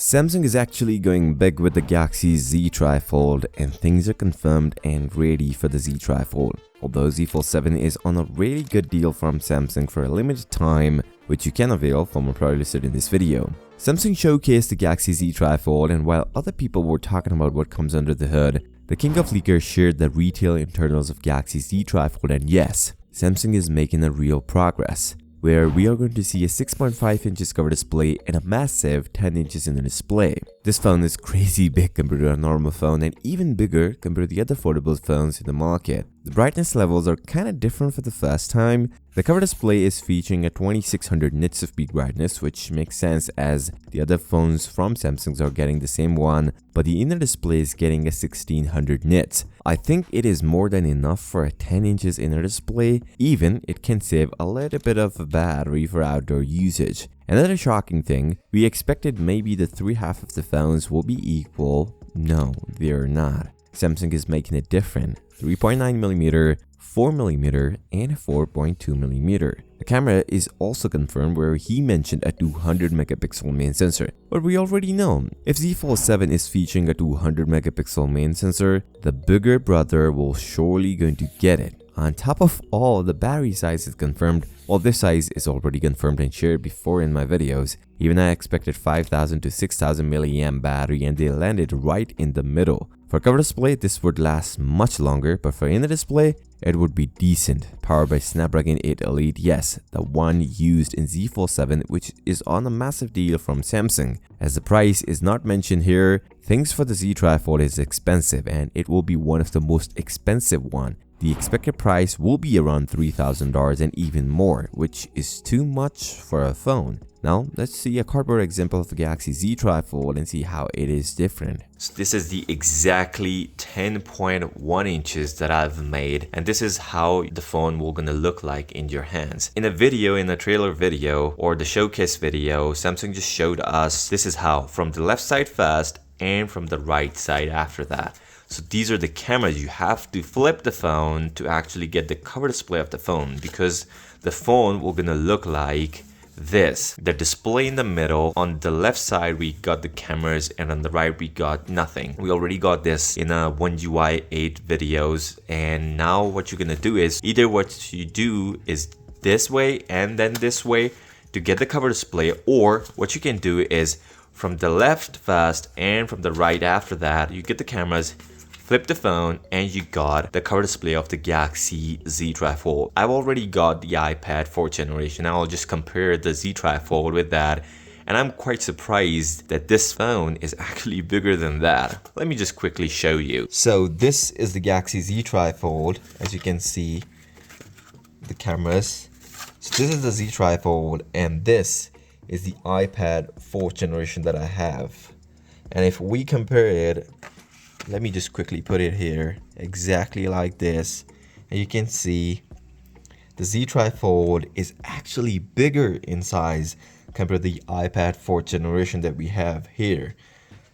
Samsung is actually going big with the Galaxy Z Trifold, and things are confirmed and ready for the Z Trifold. Although Z Fold 7 is on a really good deal from Samsung for a limited time, which you can avail from a product listed in this video. Samsung showcased the Galaxy Z Trifold, and while other people were talking about what comes under the hood, the king of leakers shared the retail internals of Galaxy Z Trifold, and yes, Samsung is making a real progress, where we are going to see a 6.5 inches cover display and a massive 10 inches in the display. This phone is crazy big compared to a normal phone and even bigger compared to the other foldable phones in the market. The brightness levels are kinda different for the first time. The cover display is featuring a 2600 nits of peak brightness, which makes sense as the other phones from Samsung are getting the same one, but the inner display is getting a 1600 nits. I think it is more than enough for a 10 inches inner display. Even it can save a little bit of battery for outdoor usage. Another shocking thing, we expected maybe the three half of the phones will be equal. No, they're not. Samsung is making it different. 3.9mm, 4mm, and 4.2mm. The camera is also confirmed, where he mentioned a 200 megapixel main sensor. But we already know, if Z Fold 7 is featuring a 200 megapixel main sensor, the bigger brother will surely going to get it. On top of all, the battery size is confirmed. Well, this size is already confirmed and shared before in my videos. Even I expected 5000 to 6000 mAh battery, and they landed right in the middle. For cover display, this would last much longer, but for inner display, it would be decent. Powered by Snapdragon 8 Elite, yes, the one used in Z Fold 7, which is on a massive deal from Samsung. As the price is not mentioned here, things for the Z Trifold is expensive, and it will be one of the most expensive one. The expected price will be around $3,000 and even more, which is too much for a phone. Now, let's see a cardboard example of the Galaxy Z Trifold and see how it is different. So this is the exactly 10.1 inches that I've made, and this is how the phone will gonna look like in your hands. In a trailer video or the showcase video, Samsung just showed us this is how, from the left side first and from the right side after that. So these are the cameras. You have to flip the phone to actually get the cover display of the phone, because the phone will gonna look like this. The display in the middle. On the left side we got the cameras, and on the right we got nothing. We already got this in a One UI 8 videos, and now what you're gonna do is either what you do is this way and then this way to get the cover display, or what you can do is from the left first and from the right after that you get the cameras, flip the phone, and you got the cover display of the Galaxy Z Trifold. I've already got the iPad 4th generation. I'll just compare the Z Trifold with that, and I'm quite surprised that this phone is actually bigger than that. Let me just quickly show you. So this is the Galaxy Z Trifold. As you can see, the cameras. So this is the Z Trifold, and this is the iPad 4th generation that I have. And if we compare it, let me just quickly put it here, exactly like this, and you can see the Z Trifold is actually bigger in size compared to the iPad 4th generation that we have here.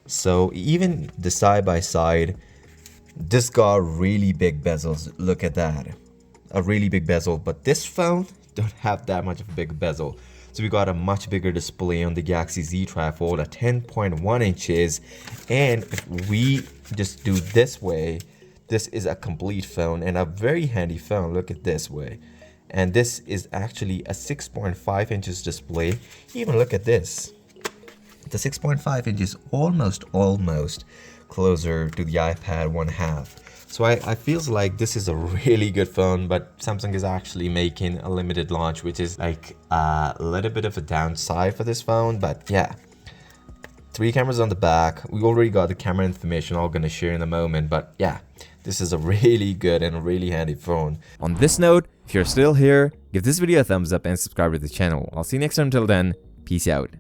So even the side by side, this got really big bezels. Look at that, a really big bezel, but this phone don't have that much of a big bezel. So we got a much bigger display on the Galaxy Z Trifold at 10.1 inches. And if we just do this way, this is a complete phone and a very handy phone. Look at this way. And this is actually a 6.5 inches display. Even look at this. The 6.5 inches almost closer to the iPad 1/2. So I feels like this is a really good phone, but Samsung is actually making a limited launch, which is like a little bit of a downside for this phone. But yeah, 3 cameras on the back. We already got the camera information I'm gonna share in a moment, but yeah, this is a really good and a really handy phone. On this note, if you're still here, give this video a thumbs up and subscribe to the channel. I'll see you next time. Until then, peace out.